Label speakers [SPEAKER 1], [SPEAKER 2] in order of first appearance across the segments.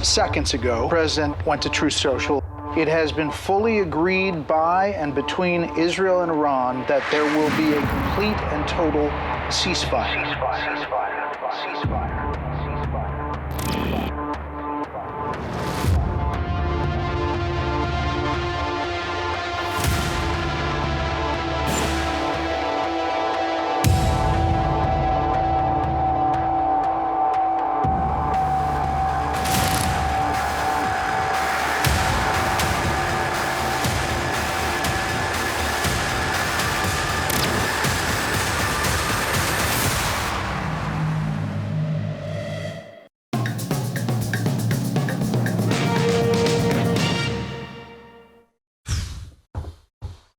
[SPEAKER 1] seconds ago, the president went to Truth Social. It has been fully agreed by and between Israel and Iran that there will be a complete and total ceasefire.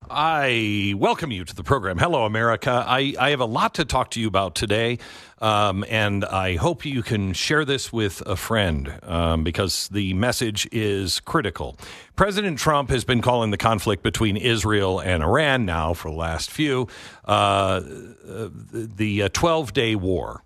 [SPEAKER 2] I welcome you to the program. Hello, America. I have a lot to talk to you about today, and I hope you can share this with a friend because the message is critical. President Trump has been calling the conflict between Israel and Iran now for the last few, the 12-day war.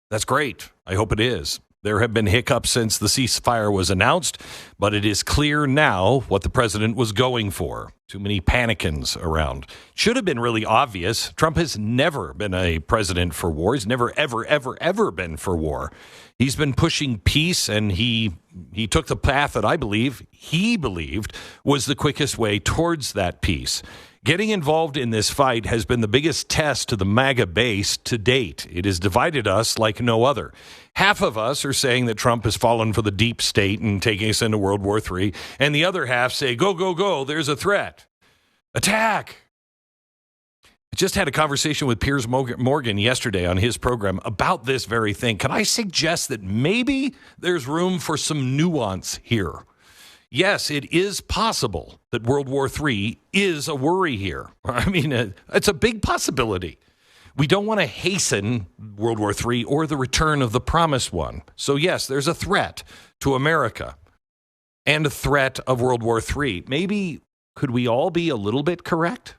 [SPEAKER 2] That's great. I hope it is. There have been hiccups since the ceasefire was announced, but it is clear now what the president was going for. Too many panicans around. Should have been really obvious. Trump has never been a president for war. He's never, ever, ever, ever been for war. He's been pushing peace, and he took the path that I believe he believed was the quickest way towards that peace. Getting involved in this fight has been the biggest test to the MAGA base to date. It has divided us like no other. Half of us are saying that Trump has fallen for the deep state and taking us into World War III, and the other half say, go, go, go, there's a threat. Attack. I just had a conversation with Piers Morgan yesterday on his program about this very thing. Can I suggest that maybe there's room for some nuance here? Yes, it is possible that World War III is a worry here. I mean, it's a big possibility. We don't want to hasten World War III or the return of the promised one. So, yes, there's a threat to America and a threat of World War III. Maybe could we all be a little bit correct?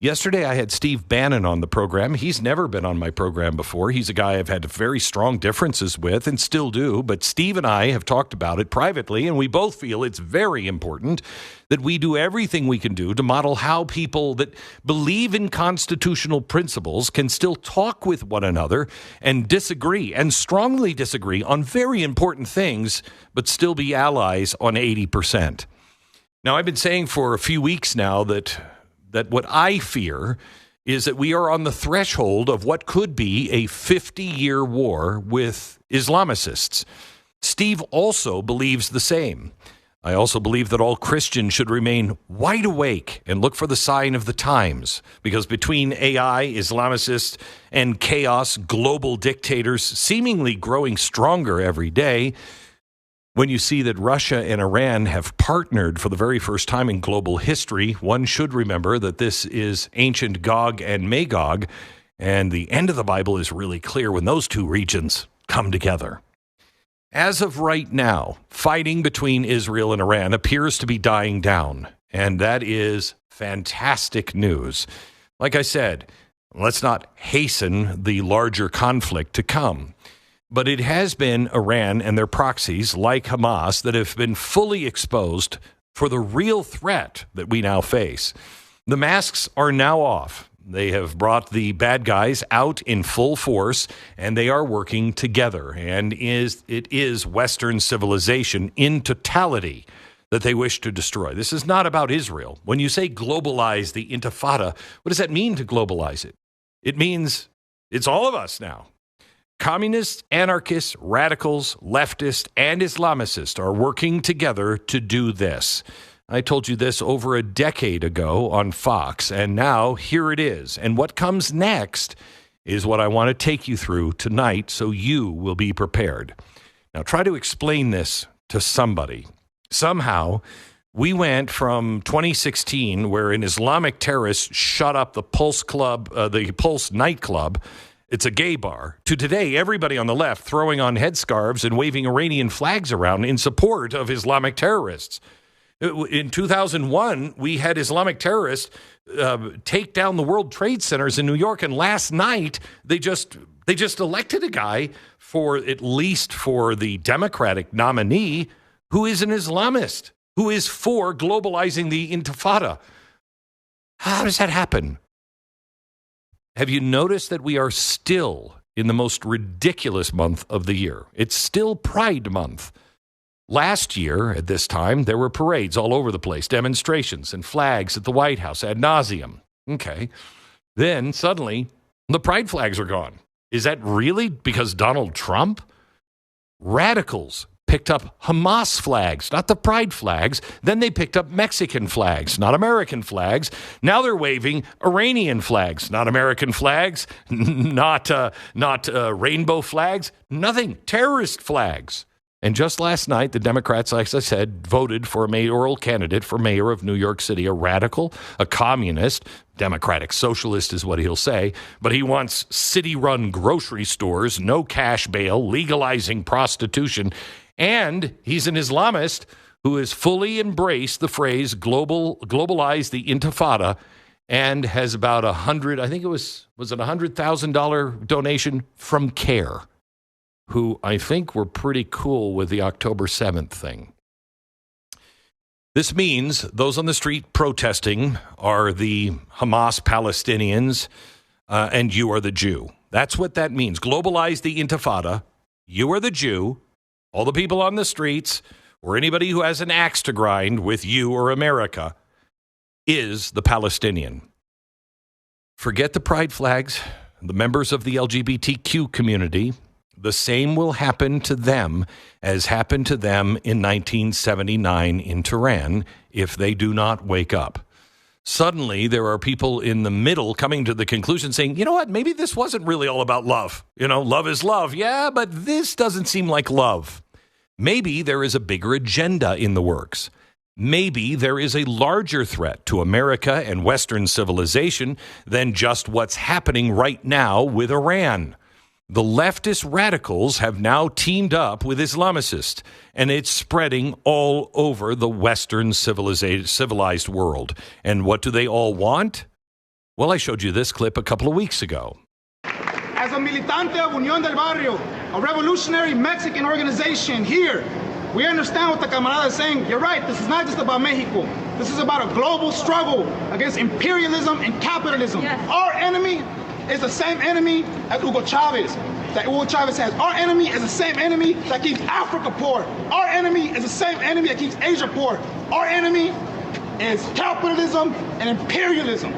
[SPEAKER 2] Yesterday, I had Steve Bannon on the program. He's never been on my program before. He's a guy I've had very strong differences with and still do. But Steve and I have talked about it privately, and we both feel it's very important that we do everything we can do to model how people that believe in constitutional principles can still talk with one another and disagree, and strongly disagree on very important things, but still be allies on 80%. Now, I've been saying for a few weeks now that what I fear is that we are on the threshold of what could be a 50-year war with Islamicists. Steve also believes the same. I also believe that all Christians should remain wide awake and look for the sign of the times, because between AI, Islamicists, and chaos, global dictators seemingly growing stronger every day, when you see that Russia and Iran have partnered for the very first time in global history, one should remember that this is ancient Gog and Magog, and the end of the Bible is really clear when those two regions come together. As of right now, fighting between Israel and Iran appears to be dying down, and that is fantastic news. Like I said, let's not hasten the larger conflict to come. But it has been Iran and their proxies, like Hamas, that have been fully exposed for the real threat that we now face. The masks are now off. They have brought the bad guys out in full force, and they are working together. And it is Western civilization in totality that they wish to destroy. This is not about Israel. When you say globalize the intifada, what does that mean to globalize it? It means it's all of us now. Communists, anarchists, radicals, leftists, and Islamicists are working together to do this. I told you this over a decade ago on Fox, and now here it is. And what comes next is what I want to take you through tonight so you will be prepared. Now, try to explain this to somebody. Somehow, we went from 2016, where an Islamic terrorist shut up the Pulse Club, the Pulse nightclub. It's a gay bar. To today, everybody on the left throwing on headscarves and waving Iranian flags around in support of Islamic terrorists. In 2001, we had Islamic terrorists take down the World Trade Centers in New York, and last night they just They just elected a guy for, at least for the Democratic nominee, who is an Islamist, who is for globalizing the intifada. How does that happen? Have you noticed that we are still in the most ridiculous month of the year? It's still Pride Month. Last year, at this time, there were parades all over the place, demonstrations and flags at the White House ad nauseum. Okay. Then, suddenly, the pride flags are gone. Is that really because Donald Trump? Radicals picked up Hamas flags, not the pride flags. Then they picked up Mexican flags, not American flags. Now they're waving Iranian flags, not American flags, not rainbow flags, nothing, terrorist flags. And just last night, the Democrats, like I said, voted for a mayoral candidate for mayor of New York City, a radical, a communist, Democratic Socialist is what he'll say, but he wants city-run grocery stores, no cash bail, legalizing prostitution, and he's an Islamist who has fully embraced the phrase globalize the intifada and has about $100,000 donation from CARE, who I think were pretty cool with the October 7th thing. This means those on the street protesting are the Hamas Palestinians, and you are the Jew. That's what that means. Globalize the intifada. You are the Jew. All the people on the streets, or anybody who has an axe to grind with you or America, is the Palestinian. Forget the pride flags, the members of the LGBTQ community. The same will happen to them as happened to them in 1979 in Tehran if they do not wake up. Suddenly, there are people in the middle coming to the conclusion saying, you know what, maybe this wasn't really all about love. You know, love is love. Yeah, but this doesn't seem like love. Maybe there is a bigger agenda in the works. Maybe there is a larger threat to America and Western civilization than just what's happening right now with Iran. The leftist radicals have now teamed up with Islamicists, and it's spreading all over the Western civilized world. And what do they all want? Well, I showed you this clip a couple of weeks ago.
[SPEAKER 3] As a militante of Unión del Barrio, a revolutionary Mexican organization here, we understand what the camarada is saying. You're right, this is not just about Mexico. This is about a global struggle against imperialism and capitalism. Yes. Our enemy is the same enemy as Hugo Chavez, that Hugo Chavez has. Our enemy is the same enemy that keeps Africa poor. Our enemy is the same enemy that keeps Asia poor. Our enemy is capitalism and imperialism.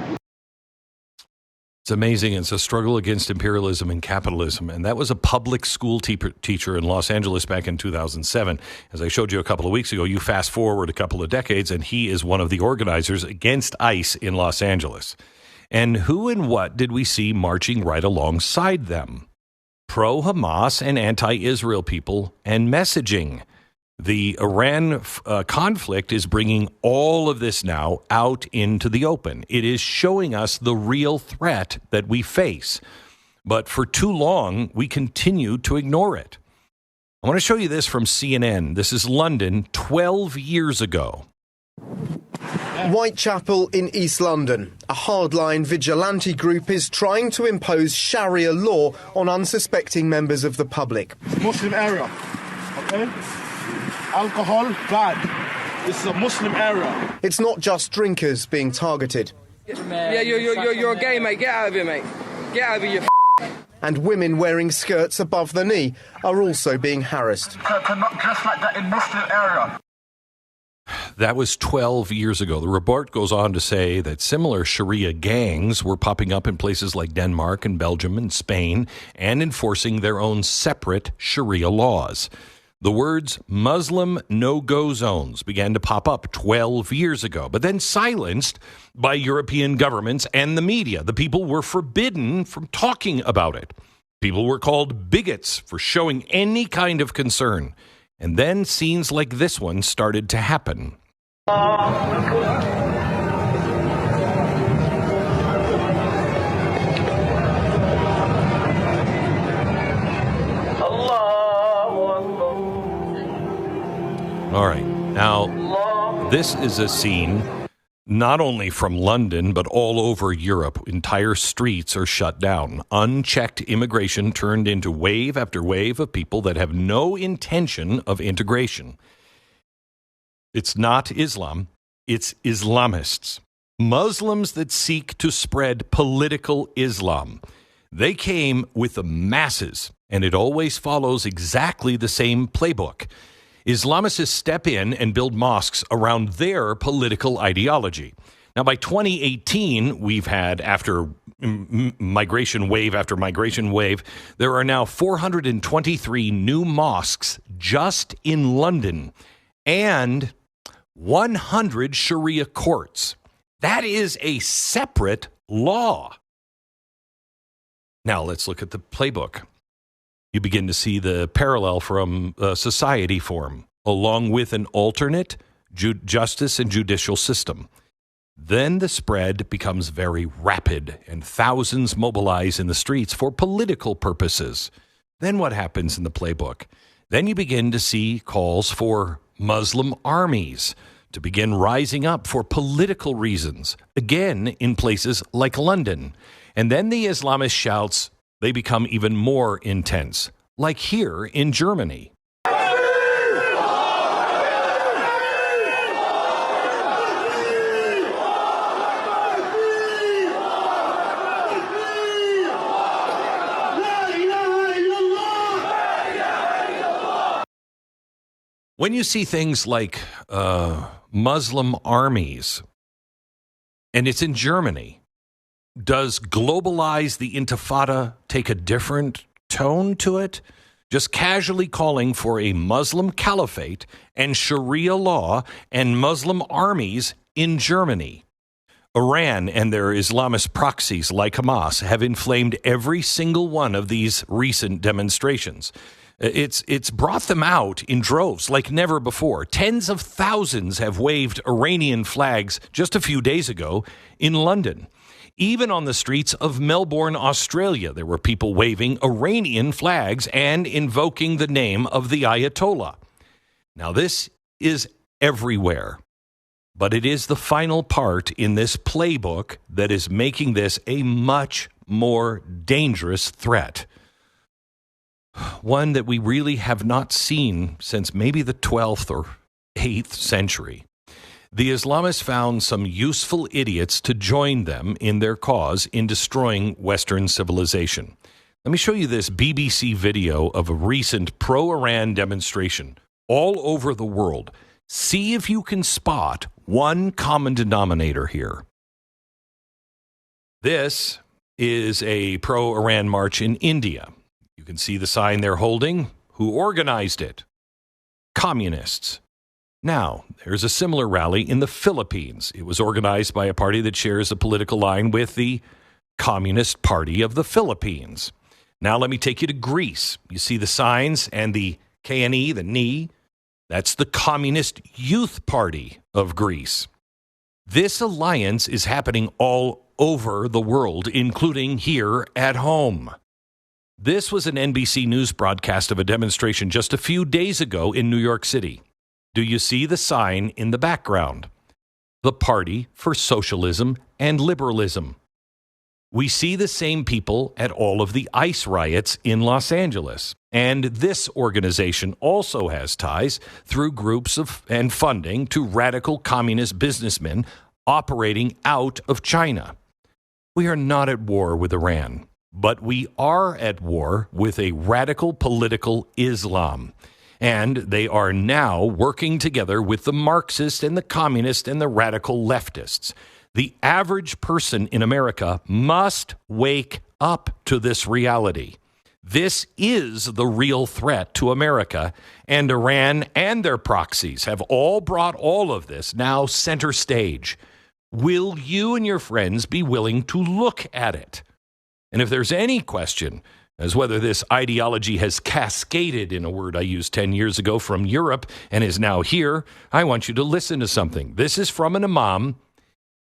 [SPEAKER 2] It's amazing. It's a struggle against imperialism and capitalism. And that was a public school teacher in Los Angeles back in 2007. As I showed you a couple of weeks ago, you fast forward a couple of decades, and he is one of the organizers against ICE in Los Angeles. And who and what did we see marching right alongside them? Pro-Hamas and anti-Israel people and messaging. The Iran conflict is bringing all of this now out into the open. It is showing us the real threat that we face. But for too long, we continue to ignore it. I want to show you this from CNN. This is London 12 years ago.
[SPEAKER 4] Whitechapel in East London. A hardline vigilante group is trying to impose Sharia law on unsuspecting members of the public.
[SPEAKER 3] Muslim area, okay? Alcohol, bad. This is a Muslim area.
[SPEAKER 4] It's not just drinkers being targeted.
[SPEAKER 5] Yeah, you're a gay, mate. Get out of here, mate. Get out of here, you
[SPEAKER 4] And women wearing skirts above the knee are also being harassed.
[SPEAKER 3] Cannot dress like that in Muslim area.
[SPEAKER 2] That was 12 years ago. The report goes on to say that similar Sharia gangs were popping up in places like Denmark and Belgium and Spain and enforcing their own separate Sharia laws. The words Muslim no-go zones began to pop up 12 years ago, but then silenced by European governments and the media. The people were forbidden from talking about it. People were called bigots for showing any kind of concern. And then scenes like this one started to happen. All right. Now, this is a scene Not only from London, but all over Europe, entire streets are shut down. Unchecked immigration turned into wave after wave of people that have no intention of integration. It's not Islam, it's Islamists. Muslims that seek to spread political Islam. They came with the masses, and it always follows exactly the same playbook. Islamists step in and build mosques around their political ideology. Now, by 2018, we've had, after migration wave after migration wave, there are now 423 new mosques just in London and 100 Sharia courts. That is a separate law. Now, let's look at the playbook. You begin to see the parallel from society form, along with an alternate justice and judicial system. Then the spread becomes very rapid, and thousands mobilize in the streets for political purposes. Then what happens in the playbook? Then you begin to see calls for Muslim armies to begin rising up for political reasons, again in places like London. And then the Islamist shouts, they become even more intense, like here in Germany. When you see things like Muslim armies, and it's in Germany, does Globalize the intifada take a different tone to it? Just casually calling for a Muslim caliphate and Sharia law and Muslim armies in Germany. Iran and their Islamist proxies like Hamas have inflamed every single one of these recent demonstrations. It's brought them out in droves like never before. Tens of thousands have waved Iranian flags just a few days ago in London. Even on the streets of Melbourne, Australia, there were people waving Iranian flags and invoking the name of the Ayatollah. Now, this is everywhere, but it is the final part in this playbook that is making this a much more dangerous threat. One that we really have not seen since maybe the 12th or 8th century. The Islamists found some useful idiots to join them in their cause in destroying Western civilization. Let me show you this BBC video of a recent pro-Iran demonstration all over the world. See if you can spot one common denominator here. This is a pro-Iran march in India. You can see the sign they're holding. Who organized it? Communists. Now, there's a similar rally in the Philippines. It was organized by a party that shares a political line with the Communist Party of the Philippines. Now, let me take you to Greece. You see the signs and the KNE, the knee. That's the Communist Youth Party of Greece. This alliance is happening all over the world, including here at home. This was an NBC News broadcast of a demonstration just a few days ago in New York City. Do you see the sign in the background? The Party for Socialism and Liberalism. We see the same people at all of the ICE riots in Los Angeles. And this organization also has ties through groups and funding to radical communist businessmen operating out of China. We are not at war with Iran, but we are at war with a radical political Islam. And they are now working together with the Marxists and the communists and the radical leftists. The average person in America must wake up to this reality. This is the real threat to America, and Iran and their proxies have all brought all of this now center stage. Will you and your friends be willing to look at it? And if there's any question as whether this ideology has cascaded, in a word I used 10 years ago, from Europe and is now here, I want you to listen to something. This is from an imam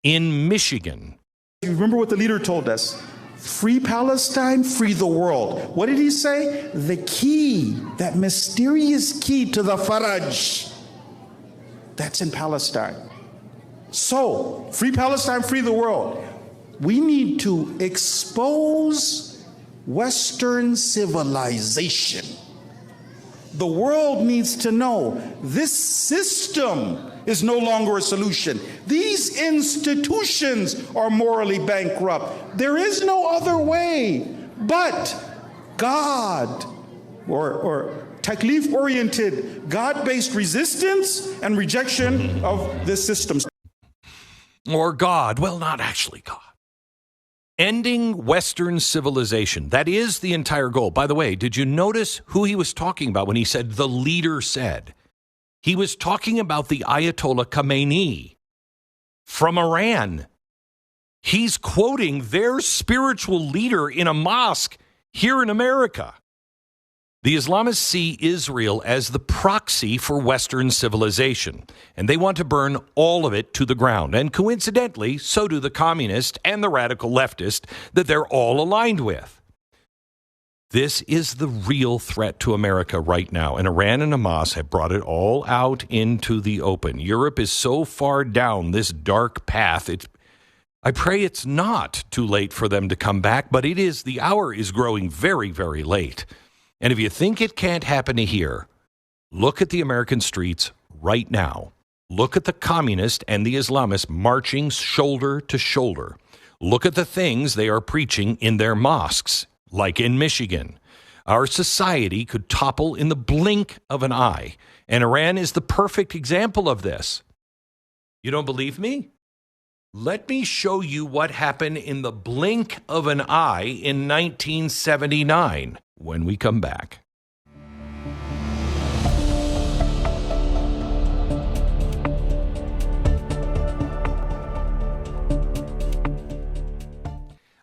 [SPEAKER 2] in Michigan.
[SPEAKER 6] You remember what the leader told us? Free Palestine, free the world. What did he say? The key, that mysterious key to the Faraj, that's in Palestine. So, free Palestine, free the world. We need to expose Western civilization. The world needs to know this system is no longer a solution. These institutions are morally bankrupt. There is no other way but God, or taklif-oriented, God-based resistance and rejection of this system.
[SPEAKER 2] Or God. Well, not actually God. Ending Western civilization. That is the entire goal. By the way, did you notice who he was talking about when he said the leader said? He was talking about the Ayatollah Khamenei from Iran. He's quoting their spiritual leader in a mosque here in America. The Islamists see Israel as the proxy for Western civilization, and they want to burn all of it to the ground. And coincidentally, so do the communist and the radical leftist that they're all aligned with. This is the real threat to America right now, and Iran and Hamas have brought it all out into the open. Europe is so far down this dark path, I pray it's not too late for them to come back, but it is. The hour is growing very, very late. And if you think it can't happen here, look at the American streets right now. Look at the communists and the Islamists marching shoulder to shoulder. Look at the things they are preaching in their mosques, like in Michigan. Our society could topple in the blink of an eye, and Iran is the perfect example of this. You don't believe me? Let me show you what happened in the blink of an eye in 1979 when we come back.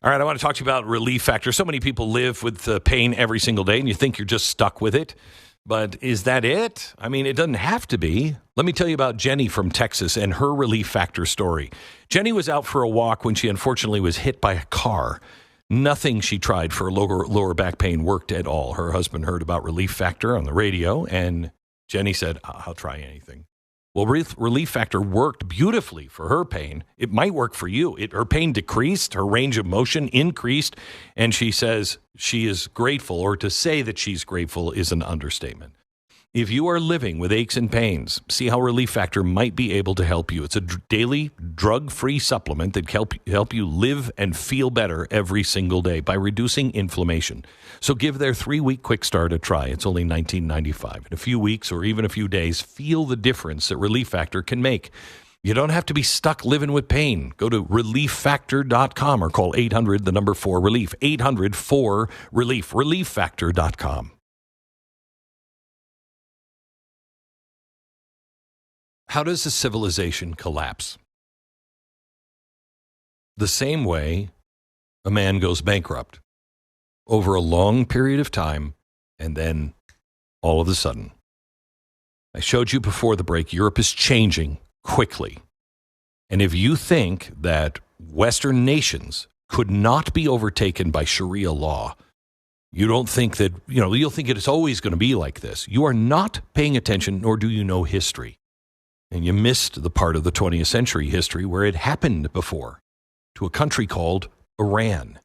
[SPEAKER 2] All right, I want to talk to you about relief factor. So many people live with pain every single day, and you think you're just stuck with it. But is that it? I mean, it doesn't have to be. Let me tell you about Jenny from Texas and her relief factor story. Jenny was out for a walk when she unfortunately was hit by a car. Nothing she tried for lower back pain worked at all. Her husband heard about relief factor on the radio, and Jenny said, I'll try anything. Well, relief factor worked beautifully for her pain. It might work for you. Her pain decreased, her range of motion increased, and she says she is grateful, or to say that she's grateful is an understatement. If you are living with aches and pains, see how Relief Factor might be able to help you. It's a daily drug-free supplement that can help you live and feel better every single day by reducing inflammation. So give their 3-week quick start a try. It's only $19.95. In a few weeks or even a few days, feel the difference that Relief Factor can make. You don't have to be stuck living with pain. Go to relieffactor.com or call 800-4-RELIEF, 800-4-RELIEF, relieffactor.com. How does a civilization collapse? The same way a man goes bankrupt over a long period of time, and then all of a sudden. I showed you before the break, Europe is changing quickly. And if you think that Western nations could not be overtaken by Sharia law, you don't think that, you'll think it's always going to be like this. You are not paying attention, nor do you know history. And you missed the part of the 20th century history where it happened before to a country called Iran.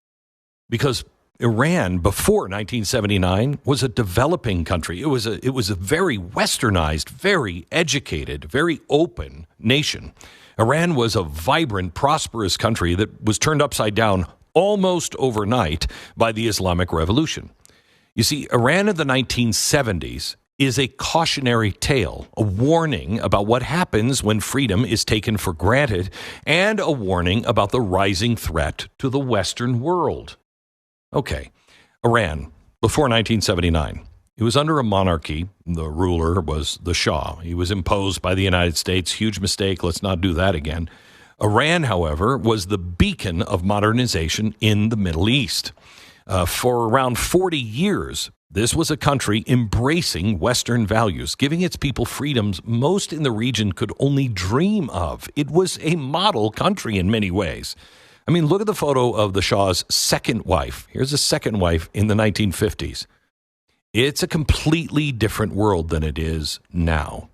[SPEAKER 2] Because Iran, before 1979, was a developing country. It was a very westernized, very educated, very open nation. Iran was a vibrant, prosperous country that was turned upside down almost overnight by the Islamic Revolution. You see, Iran of the 1970s is a cautionary tale, a warning about what happens when freedom is taken for granted, and a warning about the rising threat to the Western world. Okay, Iran, before 1979, it was under a monarchy. The ruler was the Shah. He was imposed by the United States. Huge mistake. Let's not do that again. Iran, however, was the beacon of modernization in the Middle East. For around 40 years, this was a country embracing Western values, giving its people freedoms most in the region could only dream of. It was a model country in many ways. I mean, look at the photo of the Shah's second wife. Here's a second wife in the 1950s. It's a completely different world than it is now,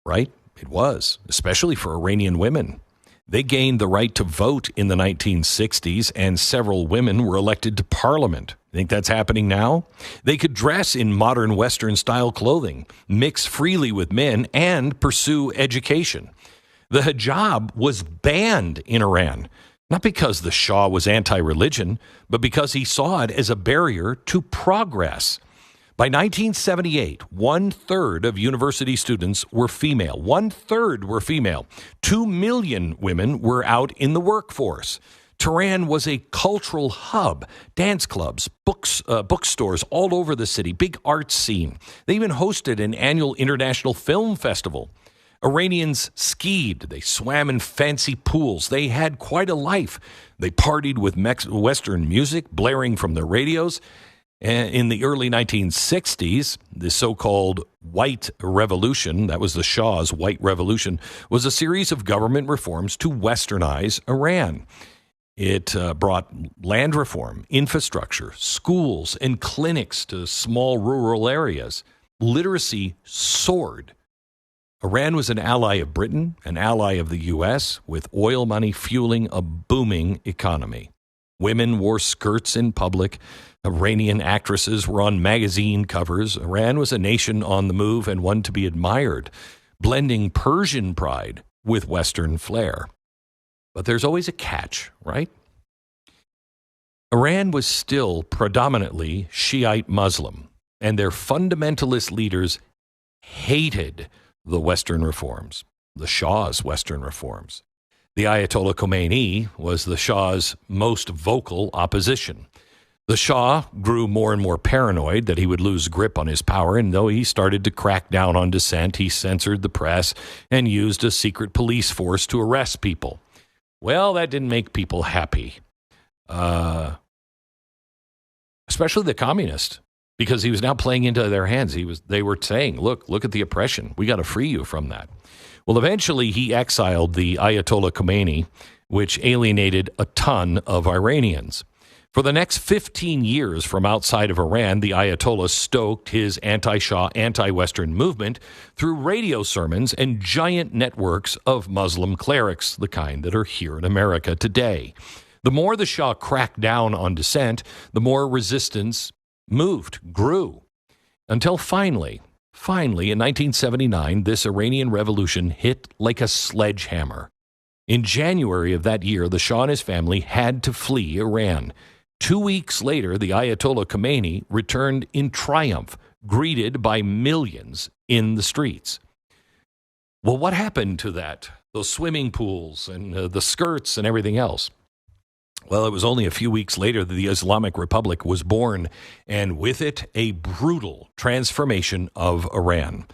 [SPEAKER 2] right? It was, especially for Iranian women. They gained the right to vote in the 1960s, and several women were elected to parliament. Think that's happening now? They could dress in modern Western-style clothing, mix freely with men, and pursue education. The hijab was banned in Iran, not because the Shah was anti-religion, but because he saw it as a barrier to progress. By 1978, 1/3 of university students were female. 1/3 were female. 2 million women were out in the workforce. Tehran was a cultural hub, dance clubs, bookstores all over the city, big art scene. They even hosted an annual international film festival. Iranians skied, they swam in fancy pools, they had quite a life. They partied with Western music blaring from their radios. In the early 1960s, the so-called White Revolution, that was the Shah's White Revolution, was a series of government reforms to westernize Iran. It brought land reform, infrastructure, schools, and clinics to small rural areas. Literacy soared. Iran was an ally of Britain, an ally of the U.S., with oil money fueling a booming economy. Women wore skirts in public. Iranian actresses were on magazine covers. Iran was a nation on the move and one to be admired, blending Persian pride with Western flair. But there's always a catch, right? Iran was still predominantly Shiite Muslim, and their fundamentalist leaders hated the Western reforms, the Shah's Western reforms. The Ayatollah Khomeini was the Shah's most vocal opposition. The Shah grew more and more paranoid that he would lose grip on his power, and though he started to crack down on dissent, he censored the press and used a secret police force to arrest people. Well, that didn't make people happy, especially the communists, because he was now playing into their hands. They were saying, look at the oppression. We got to free you from that. Well, eventually he exiled the Ayatollah Khomeini, which alienated a ton of Iranians. For the next 15 years from outside of Iran, the Ayatollah stoked his anti-Shah, anti-Western movement through radio sermons and giant networks of Muslim clerics, the kind that are here in America today. The more the Shah cracked down on dissent, the more resistance grew, until finally, in 1979, this Iranian revolution hit like a sledgehammer. In January of that year, the Shah and his family had to flee Iran. 2 weeks later, the Ayatollah Khomeini returned in triumph, greeted by millions in the streets. Well, what happened to those swimming pools and the skirts and everything else? Well, it was only a few weeks later that the Islamic Republic was born, and with it, a brutal transformation of Iran.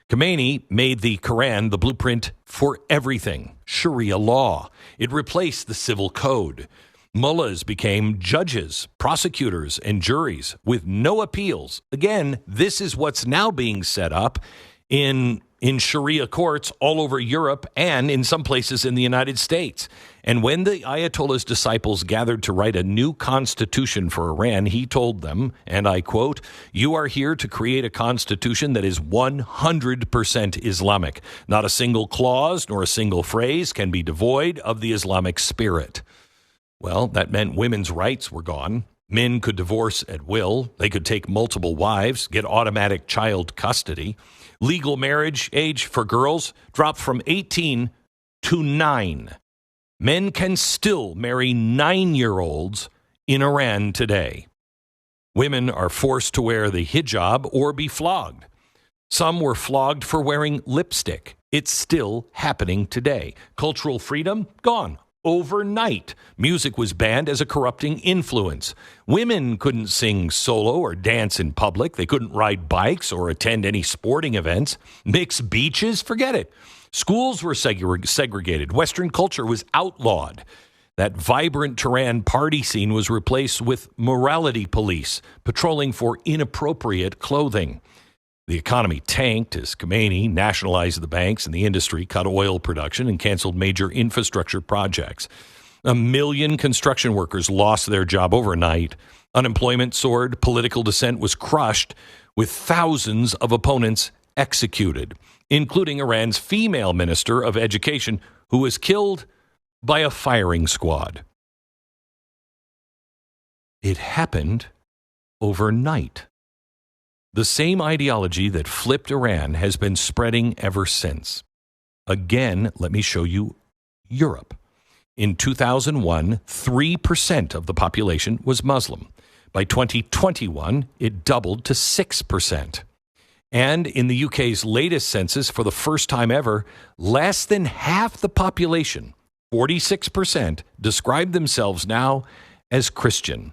[SPEAKER 2] Khomeini made the Quran the blueprint for everything, Sharia law. It replaced the civil code. Mullahs became judges, prosecutors, and juries with no appeals. Again, this is what's now being set up in Sharia courts all over Europe and in some places in the United States. And when the Ayatollah's disciples gathered to write a new constitution for Iran, he told them, and I quote, "You are here to create a constitution that is 100% Islamic. Not a single clause nor a single phrase can be devoid of the Islamic spirit." Well, that meant women's rights were gone. Men could divorce at will. They could take multiple wives, get automatic child custody. Legal marriage age for girls dropped from 18 to 9. Men can still marry 9-year-olds in Iran today. Women are forced to wear the hijab or be flogged. Some were flogged for wearing lipstick. It's still happening today. Cultural freedom? Gone. Overnight. Music was banned as a corrupting influence. Women couldn't sing solo or dance in public. They couldn't ride bikes or attend any sporting events. Mixed beaches? Forget it. Schools were segregated. Western culture was outlawed. That vibrant Tehran party scene was replaced with morality police patrolling for inappropriate clothing. The economy tanked as Khomeini nationalized the banks and the industry, cut oil production, and canceled major infrastructure projects. 1 million construction workers lost their job overnight. Unemployment soared. Political dissent was crushed, with thousands of opponents executed. including Iran's female minister of education, who was killed by a firing squad. It happened overnight. The same ideology that flipped Iran has been spreading ever since. Again, let me show you Europe. In 2001, 3% of the population was Muslim. By 2021, it doubled to 6%. And in the UK's latest census, for the first time ever, less than half the population, 46%, describe themselves now as Christian.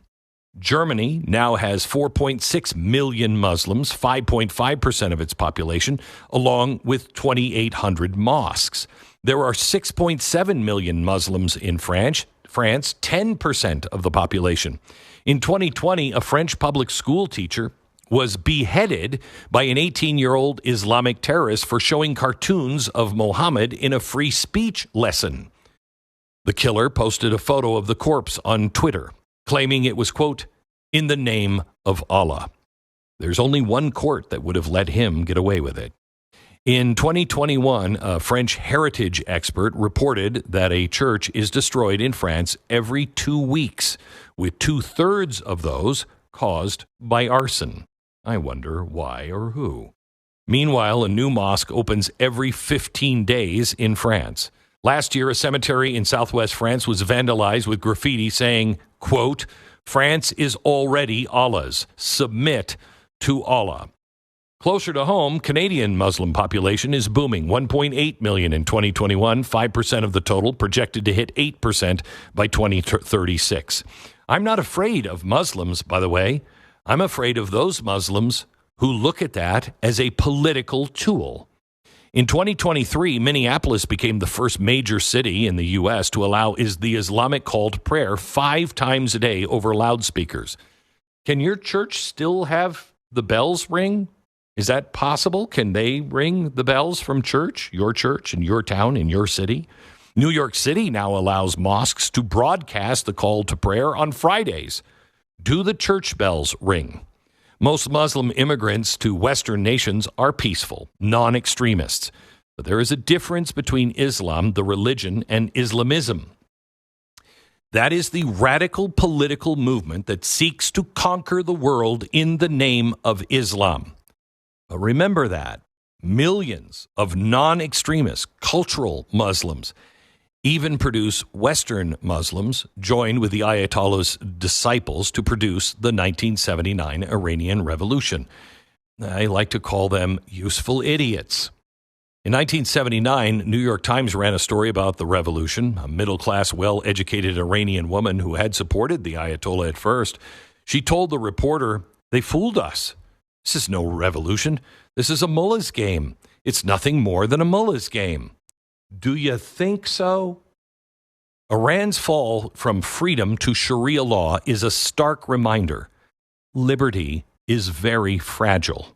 [SPEAKER 2] Germany now has 4.6 million Muslims, 5.5% of its population, along with 2,800 mosques. There are 6.7 million Muslims in France, 10% of the population. In 2020, a French public school teacher was beheaded by an 18-year-old Islamic terrorist for showing cartoons of Mohammed in a free speech lesson. The killer posted a photo of the corpse on Twitter, claiming it was, quote, in the name of Allah. There's only one court that would have let him get away with it. In 2021, a French heritage expert reported that a church is destroyed in France every 2 weeks, with 2/3 of those caused by arson. I wonder why or who. Meanwhile, a new mosque opens every 15 days in France. Last year, a cemetery in southwest France was vandalized with graffiti saying, quote, France is already Allah's. Submit to Allah. Closer to home, Canadian Muslim population is booming, 1.8 million in 2021, 5% of the total, projected to hit 8% by 2036. I'm not afraid of Muslims, by the way. I'm afraid of those Muslims who look at that as a political tool. In 2023, Minneapolis became the first major city in the U.S. to allow the Islamic call to prayer 5 times a day over loudspeakers. Can your church still have the bells ring? Is that possible? Can they ring the bells from church in your town, in your city? New York City now allows mosques to broadcast the call to prayer on Fridays. Do the church bells ring? Most Muslim immigrants to Western nations are peaceful, non-extremists. But there is a difference between Islam, the religion, and Islamism. That is the radical political movement that seeks to conquer the world in the name of Islam. But remember that millions of non-extremist cultural Muslims even produce Western Muslims joined with the Ayatollah's disciples to produce the 1979 Iranian Revolution. I like to call them useful idiots. In 1979, New York Times ran a story about the revolution. A middle-class, well-educated Iranian woman who had supported the Ayatollah at first. She told the reporter, they fooled us. This is no revolution. This is a mullah's game. It's nothing more than a mullah's game. Do you think so? Iran's fall from freedom to Sharia law is a stark reminder. Liberty is very fragile.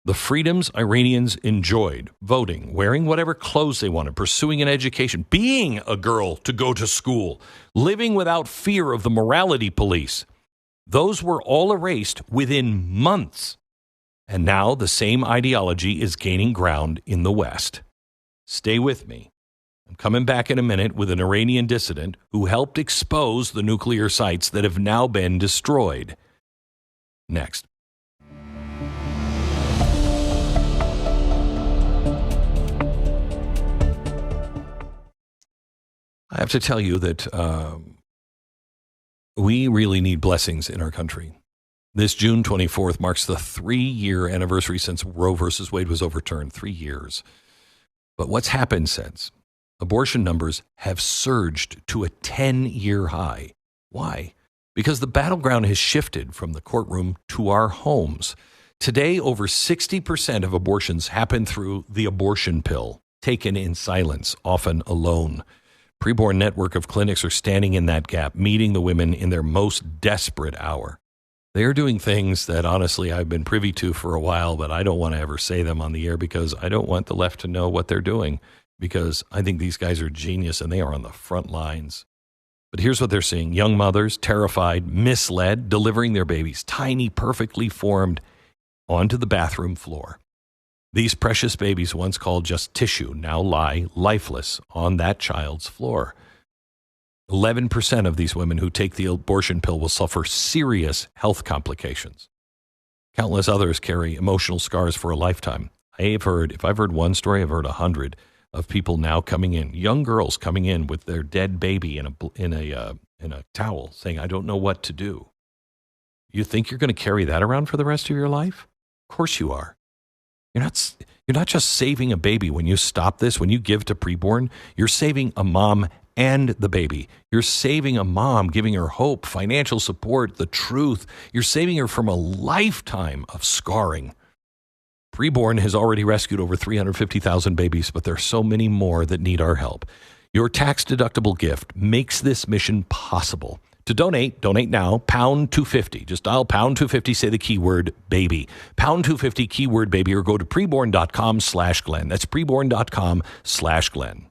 [SPEAKER 2] The freedoms Iranians enjoyed, voting, wearing whatever clothes they wanted, pursuing an education, being a girl to go to school, living without fear of the morality police, those were all erased within months. And now the same ideology is gaining ground in the West. Stay with me. I'm coming back in a minute with an Iranian dissident who helped expose the nuclear sites that have now been destroyed. Next. I have to tell you that we really need blessings in our country. This June 24th marks the 3-year anniversary since Roe versus Wade was overturned. 3 years. But what's happened since? Abortion numbers have surged to a 10-year high. Why? Because the battleground has shifted from the courtroom to our homes. Today, over 60% of abortions happen through the abortion pill, taken in silence, often alone. Preborn network of clinics are standing in that gap, meeting the women in their most desperate hour. They are doing things that, honestly, I've been privy to for a while, but I don't want to ever say them on the air because I don't want the left to know what they're doing, because I think these guys are genius and they are on the front lines. But here's what they're seeing. Young mothers, terrified, misled, delivering their babies, tiny, perfectly formed, onto the bathroom floor. These precious babies, once called just tissue, now lie lifeless on that child's floor. 11% of these women who take the abortion pill will suffer serious health complications. Countless others carry emotional scars for a lifetime. If I've heard one story, I've heard 100 of people now coming in, young girls coming in with their dead baby in a towel, saying, "I don't know what to do." You think you're going to carry that around for the rest of your life? Of course you are. You're not just saving a baby when you stop this, when you give to preborn. You're saving a mom and the baby. You're saving a mom, giving her hope, financial support, the truth. You're saving her from a lifetime of scarring. Preborn has already rescued over 350,000 babies, but there are so many more that need our help. Your tax-deductible gift makes this mission possible. To donate now, pound 250. Just dial pound 250, say the keyword baby. Pound 250, keyword baby, or go to preborn.com/Glenn. That's preborn.com/Glenn.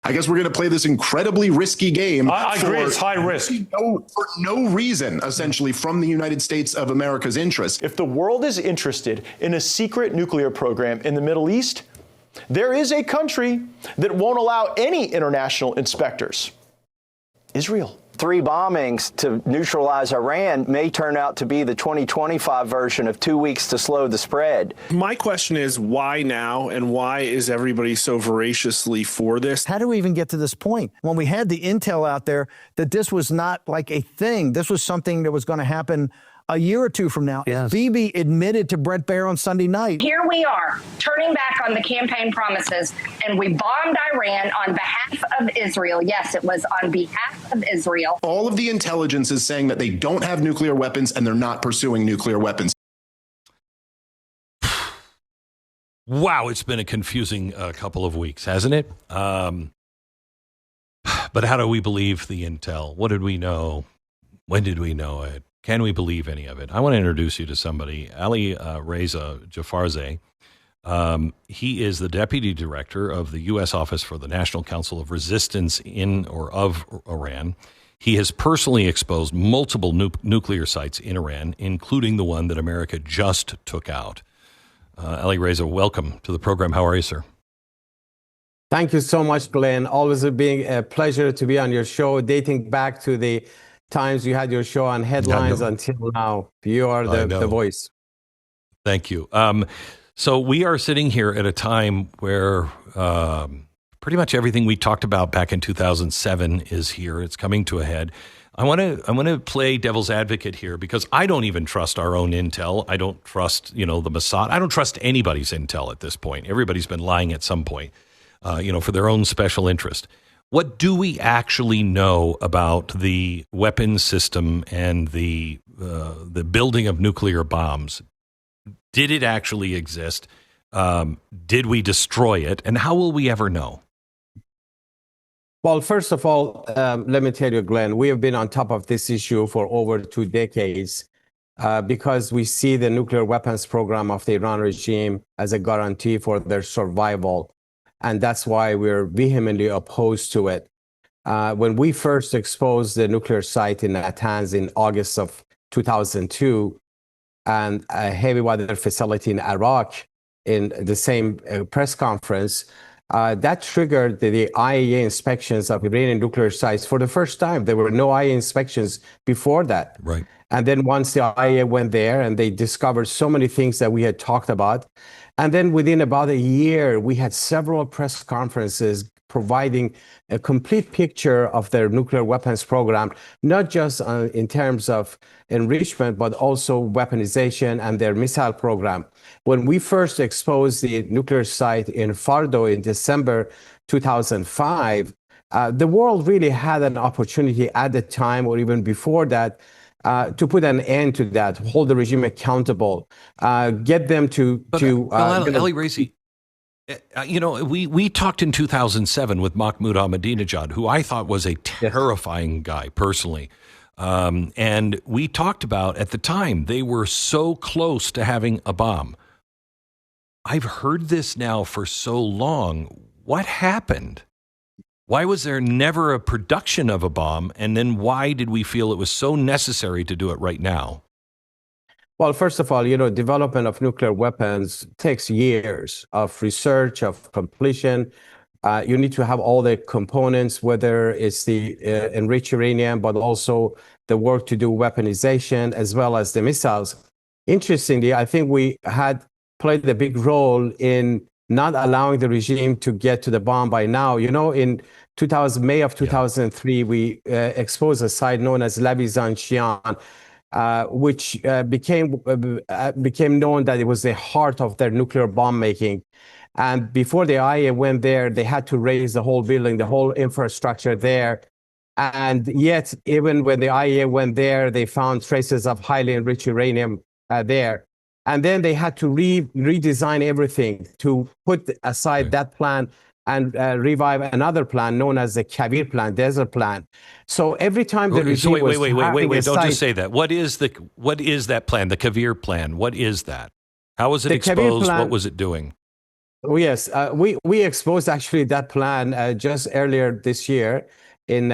[SPEAKER 7] I guess we're going to play this incredibly risky game.
[SPEAKER 8] I agree, it's high risk.
[SPEAKER 7] For no reason, essentially, from the United States of America's interest.
[SPEAKER 8] If the world is interested in a secret nuclear program in the Middle East, there is a country that won't allow any international inspectors: Israel.
[SPEAKER 9] 3 bombings to neutralize Iran may turn out to be the 2025 version of 2 weeks to slow the spread.
[SPEAKER 10] My question is, why now, and why is everybody so voraciously for this?
[SPEAKER 11] How do we even get to this point when we had the intel out there that this was not like a thing? This was something that was going to happen a year or two from now.
[SPEAKER 12] Yes.
[SPEAKER 11] Bibi admitted to Brett Baer on Sunday night.
[SPEAKER 13] Here we are, turning back on the campaign promises, and we bombed Iran on behalf of Israel. Yes, it was on behalf of Israel.
[SPEAKER 7] All of the intelligence is saying that they don't have nuclear weapons and they're not pursuing nuclear weapons.
[SPEAKER 2] Wow, it's been a confusing couple of weeks, hasn't it? But how do we believe the intel? What did we know? When did we know it? Can we believe any of it? I want to introduce you to somebody, Ali Reza Jafarzeh. He is the deputy director of the U.S. Office for the National Council of Resistance of Iran. He has personally exposed multiple nuclear sites in Iran, including the one that America just took out. Ali Reza, welcome to the program. How are you, sir?
[SPEAKER 14] Thank you so much, Glenn. Always being a pleasure to be on your show, dating back to the times you had your show on Headlines until now. You are the voice.
[SPEAKER 2] Thank you. So we are sitting here at a time where pretty much everything we talked about back in 2007 is here. It's coming to a head. I want to play devil's advocate here because I don't even trust our own intel. I don't trust, the Mossad. I don't trust anybody's intel at this point. Everybody's been lying at some point, for their own special interest. What do we actually know about the weapons system and the building of nuclear bombs? Did it actually exist? Did we destroy it? And how will we ever know?
[SPEAKER 14] Well, first of all, let me tell you, Glenn, we have been on top of this issue for over 2 decades because we see the nuclear weapons program of the Iran regime as a guarantee for their survival. And that's why we're vehemently opposed to it. When we first exposed the nuclear site in Natanz in August of 2002 and a heavy water facility in Iraq in the same press conference, that triggered the IAEA inspections of Iranian nuclear sites for the first time. There were no IAEA inspections before that.
[SPEAKER 2] Right.
[SPEAKER 14] And then once the IAEA went there and they discovered so many things that we had talked about, and then within about a year, we had several press conferences providing a complete picture of their nuclear weapons program, not just in terms of enrichment, but also weaponization and their missile program. When we first exposed the nuclear site in Fordo in December 2005, the world really had an opportunity at the time or even before that to put an end to that, hold the regime accountable, get them to.
[SPEAKER 2] Ali Raisi, we talked in 2007 with Mahmoud Ahmadinejad, who I thought was a terrifying guy personally. And we talked about, at the time, they were so close to having a bomb. I've heard this now for so long. What happened? Why was there never a production of a bomb? And then why did we feel it was so necessary to do it right now?
[SPEAKER 14] Well, first of all, development of nuclear weapons takes years of research, of completion. You need to have all the components, whether it's the enriched uranium, but also the work to do weaponization, as well as the missiles. Interestingly, I think we had played a big role in not allowing the regime to get to the bomb by now. In May of 2003, we exposed a site known as Labizan, which became known that it was the heart of their nuclear bomb making. And before the IAEA went there, they had to raise the whole building, the whole infrastructure there. And yet, even when the IAEA went there, they found traces of highly enriched uranium there. And then they had to redesign everything to put aside that plan and revive another plan known as the Kabir plan, desert plan. So every time the regime
[SPEAKER 2] wait, don't just say that. What is that plan, the Kabir plan? What is that? How was it exposed? What was it doing?
[SPEAKER 14] Oh, yes, we exposed actually that plan just earlier this year on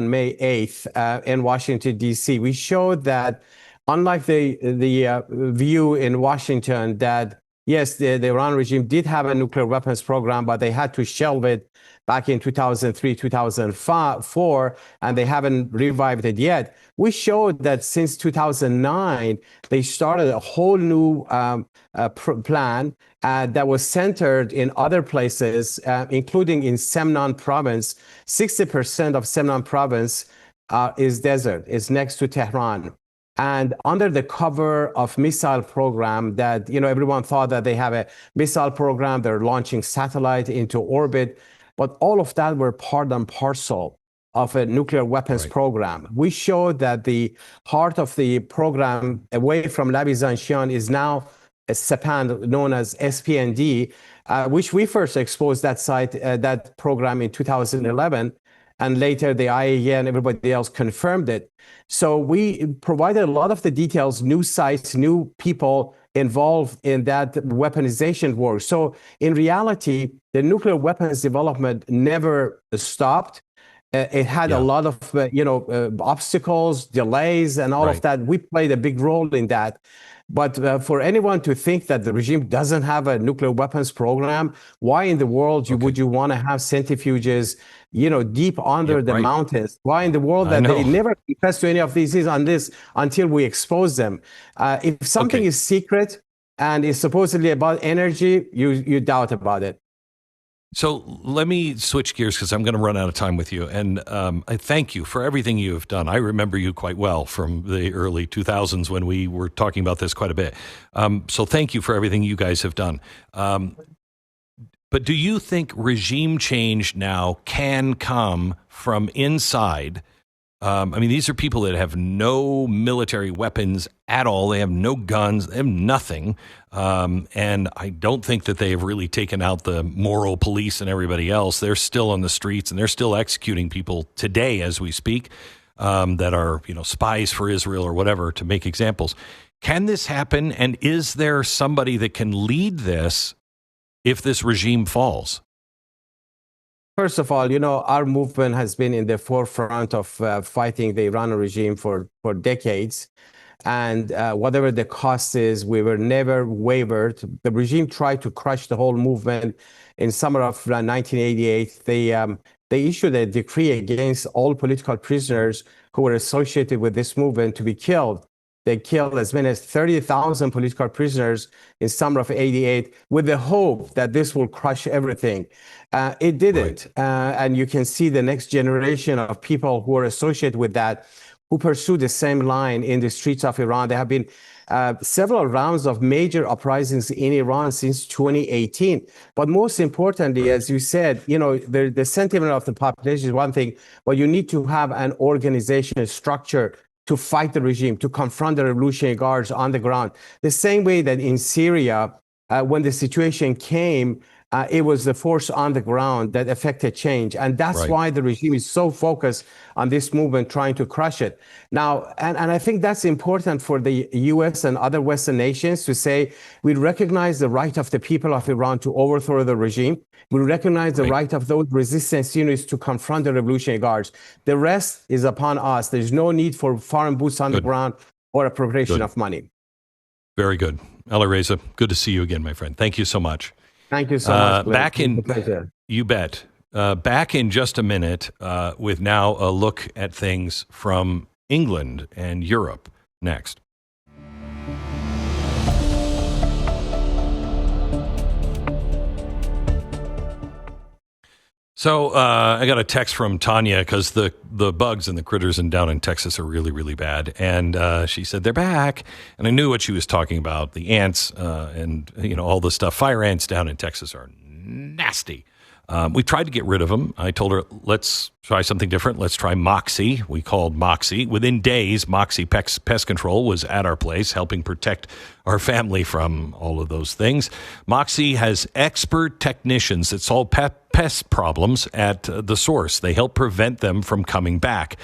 [SPEAKER 14] May 8th in Washington, D.C. We showed that unlike the view in Washington that, yes, the Iran regime did have a nuclear weapons program, but they had to shelve it back in 2003, 2004, and they haven't revived it yet. We showed that since 2009, they started a whole new plan that was centered in other places, including in Semnan province. 60% of Semnan province is desert, is next to Tehran. And under the cover of missile program that, everyone thought that they have a missile program, they're launching satellite into orbit, but all of that were part and parcel of a nuclear weapons program. We showed that the heart of the program away from Labizan is now a SEPAN known as SPND, which we first exposed that site, that program in 2011. And later the IAEA and everybody else confirmed it. So we provided a lot of the details, new sites, new people involved in that weaponization work. So in reality, the nuclear weapons development never stopped. It had a lot of obstacles, delays, and all of that. We played a big role in that. But for anyone to think that the regime doesn't have a nuclear weapons program, why in the world would you want to have centrifuges, deep under the mountains? Why in the world that they never confess to any of these things until we expose them? If something is secret and is supposedly about energy, you doubt about it.
[SPEAKER 2] So let me switch gears because I'm going to run out of time with you. And I thank you for everything you have done. I remember you quite well from the early 2000s when we were talking about this quite a bit. So thank you for everything you guys have done. But do you think regime change now can come from inside? These are people that have no military weapons at all. They have no guns. They have nothing. And I don't think that they have really taken out the moral police and everybody else. They're still on the streets and they're still executing people today as we speak that are, spies for Israel or whatever, to make examples. Can this happen? And is there somebody that can lead this if this regime falls?
[SPEAKER 14] First of all, our movement has been in the forefront of fighting the Iranian regime for decades. And whatever the cost is, we were never wavered. The regime tried to crush the whole movement. In summer of 1988, they issued a decree against all political prisoners who were associated with this movement to be killed. They killed as many as 30,000 political prisoners in summer of 88 with the hope that this will crush everything. It didn't. And you can see the next generation of people who are associated with that, who pursue the same line in the streets of Iran. There have been several rounds of major uprisings in Iran since 2018. But most importantly, as you said, the sentiment of the population is one thing, but you need to have an organization, a structure to fight the regime, to confront the revolutionary guards on the ground. The same way that in Syria, when the situation came, it was the force on the ground that affected change. And that's why the regime is so focused on this movement, trying to crush it. Now, and I think that's important for the US and other Western nations to say, we recognize the right of the people of Iran to overthrow the regime. We recognize the right of those resistance units to confront the revolutionary guards. The rest is upon us. There's no need for foreign boots on the ground or appropriation of money.
[SPEAKER 2] Very good. Alireza, good to see you again, my friend. Thank you so much.
[SPEAKER 14] Thank you so much. Glenn.
[SPEAKER 2] You bet. Back in just a minute with now a look at things from England and Europe next. So I got a text from Tanya because the bugs and the critters down in Texas are really, really bad. And she said, they're back. And I knew what she was talking about. The ants and, all the stuff. Fire ants down in Texas are nasty. We tried to get rid of them. I told her, let's try something different. Let's try Moxie. We called Moxie. Within days, Moxie Pest Control was at our place helping protect our family from all of those things. Moxie has expert technicians that solve pest problems at the source. They help prevent them from coming back.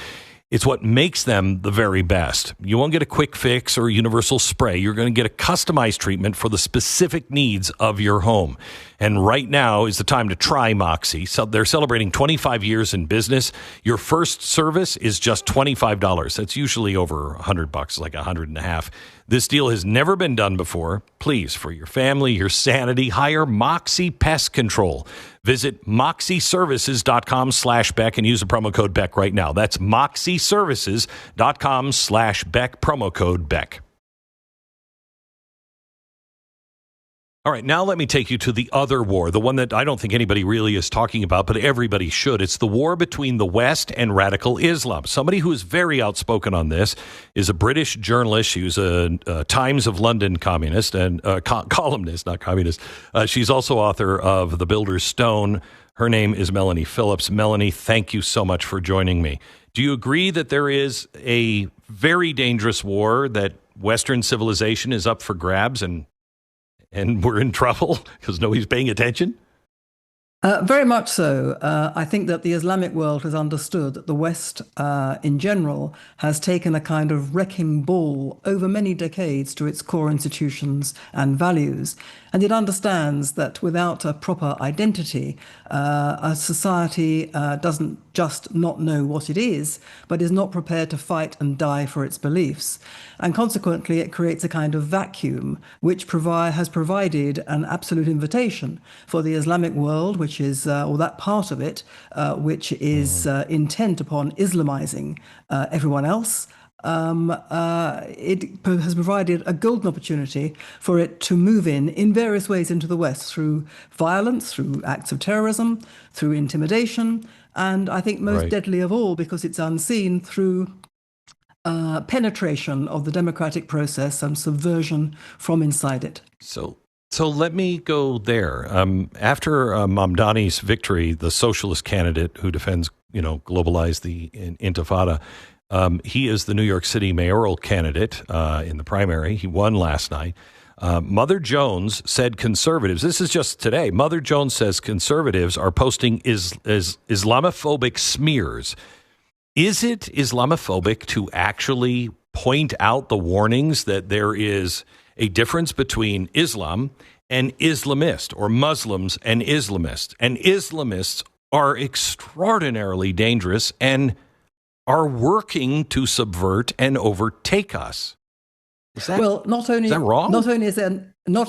[SPEAKER 2] It's what makes them the very best. You won't get a quick fix or a universal spray. You're going to get a customized treatment for the specific needs of your home. And right now is the time to try Moxie. So they're celebrating 25 years in business. Your first service is just $25. That's usually over $100, like $150. This deal has never been done before. Please, for your family, your sanity, hire Moxie Pest Control. Visit moxieservices.com/Beck and use the promo code Beck right now. That's moxieservices.com/Beck, promo code Beck. All right, now let me take you to the other war, the one that I don't think anybody really is talking about, but everybody should. It's the war between the West and radical Islam. Somebody who is very outspoken on this is a British journalist. She was a Times of London communist and columnist, not communist. She's also author of The Builder's Stone. Her name is Melanie Phillips. Melanie, thank you so much for joining me. Do you agree that there is a very dangerous war, that Western civilization is up for grabs and we're in trouble because nobody's paying attention?
[SPEAKER 12] Very much so. I think that the Islamic world has understood that the West, in general, has taken a kind of wrecking ball over many decades to its core institutions and values. And it understands that without a proper identity, a society doesn't just not know what it is, but is not prepared to fight and die for its beliefs. And consequently, it creates a kind of vacuum, which has provided an absolute invitation for the Islamic world, which is, or that part of it, which is intent upon Islamizing everyone else. It has provided a golden opportunity for it to move in various ways into the West, through violence, through acts of terrorism, through intimidation, and I think most deadly of all, because it's unseen, through penetration of the democratic process and subversion from inside it.
[SPEAKER 2] So let me go there. After Mamdani's victory, the socialist candidate who defends, Globalize, the intifada, he is the New York City mayoral candidate in the primary. He won last night. Mother Jones said conservatives, this is just today, Mother Jones says conservatives are posting Islamophobic smears. Is it Islamophobic to actually point out the warnings that there is a difference between Islam and Islamist, or Muslims and Islamists? And Islamists are extraordinarily dangerous and are working to subvert and overtake us. Is that wrong?
[SPEAKER 12] Not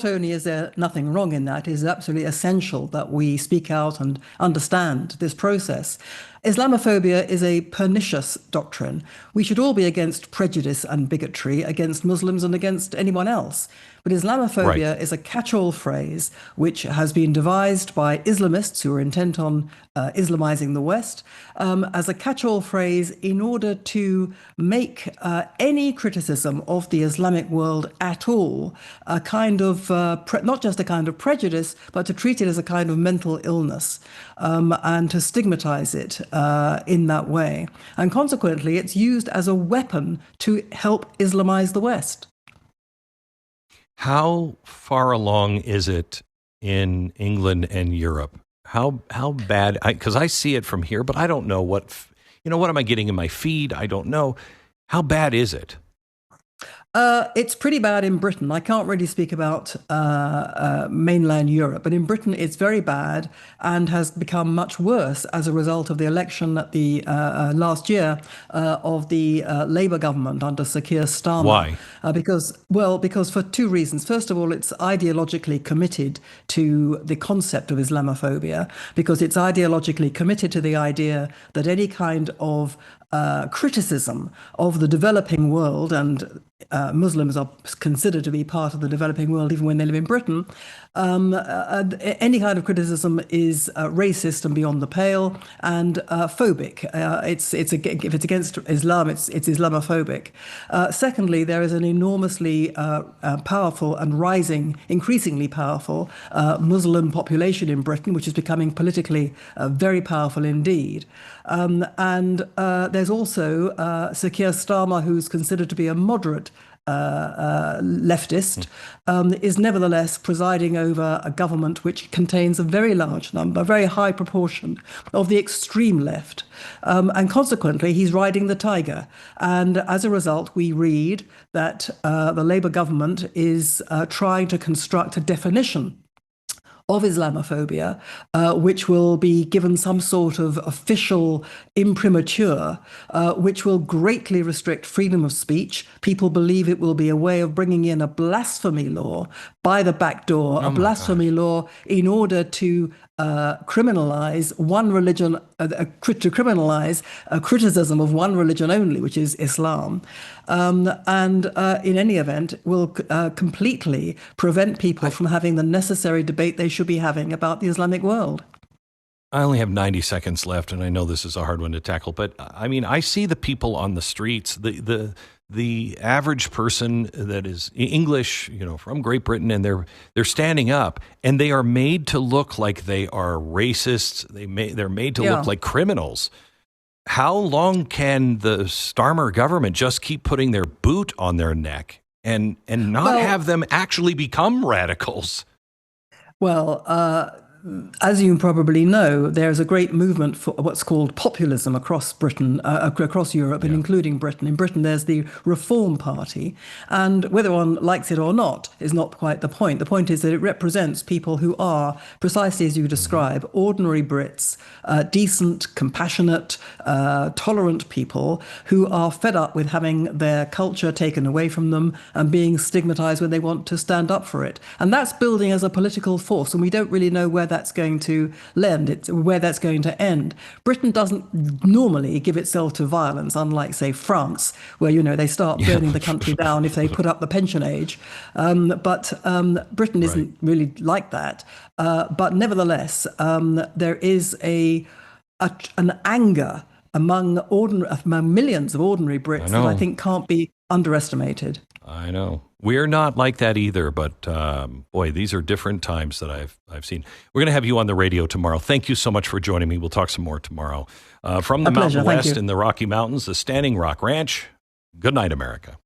[SPEAKER 12] only is there nothing wrong in that, it is absolutely essential that we speak out and understand this process. Islamophobia is a pernicious doctrine. We should all be against prejudice and bigotry against Muslims and against anyone else. But Islamophobia is a catch-all phrase which has been devised by Islamists who are intent on Islamizing the West as a catch-all phrase in order to make any criticism of the Islamic world at all a kind of, not just a kind of prejudice, but to treat it as a kind of mental illness and to stigmatize it in that way. And consequently, it's used as a weapon to help Islamize the West.
[SPEAKER 2] How far along is it in England and Europe? How bad? Because I see it from here, but I don't know what am I getting in my feed? I don't know. How bad is it?
[SPEAKER 12] It's pretty bad in Britain. I can't really speak about mainland Europe, but in Britain it's very bad and has become much worse as a result of the election at the last year of the Labour government under Sir Keir Starmer.
[SPEAKER 2] Why?
[SPEAKER 12] Because for two reasons. First of all, it's ideologically committed to the concept of Islamophobia, because it's ideologically committed to the idea that any kind of criticism of the developing world, and Muslims are considered to be part of the developing world even when they live in Britain, any kind of criticism is racist and beyond the pale and phobic. If it's against Islam, it's Islamophobic. Secondly, there is an enormously powerful and rising, increasingly powerful Muslim population in Britain, which is becoming politically very powerful indeed. And there's also Sir Keir Starmer, who's considered to be a moderate leftist, is nevertheless presiding over a government which contains a very large number, a very high proportion of the extreme left. And consequently, he's riding the tiger. And as a result, we read that the Labour government is trying to construct a definition of Islamophobia, which will be given some sort of official imprimatur, which will greatly restrict freedom of speech. People believe it will be a way of bringing in a blasphemy law by the back door, a blasphemy law in order to criminalize one religion, to criminalize a criticism of one religion only, which is Islam. And in any event, will completely prevent people from having the necessary debate they should be having about the Islamic world.
[SPEAKER 2] I only have 90 seconds left, and I know this is a hard one to tackle, but I mean, I see the people on the streets, the average person that is English, from Great Britain, and they're standing up, and they are made to look like they are racists. They're made to look like criminals. How long can the Starmer government just keep putting their boot on their neck and not have them actually become radicals?
[SPEAKER 12] Well, as you probably know, there's a great movement for what's called populism across Britain, across Europe, and including Britain. In Britain, there's the Reform Party, and whether one likes it or not is not quite the point. The point is that it represents people who are, precisely as you describe, ordinary Brits, decent, compassionate, tolerant people who are fed up with having their culture taken away from them and being stigmatized when they want to stand up for it. And that's building as a political force, and we don't really know where that's going to lend, where that's going to end. Britain doesn't normally give itself to violence, unlike, say, France, where, they start burning the country down if they put up the pension age. But Britain isn't really like that. But nevertheless, there is an anger among millions of ordinary Brits that I think can't be underestimated.
[SPEAKER 2] I know. We're not like that either, but boy, these are different times that I've seen. We're going to have you on the radio tomorrow. Thank you so much for joining me. We'll talk some more tomorrow. From the Mountain West in the Rocky Mountains, the Standing Rock Ranch. Good night, America.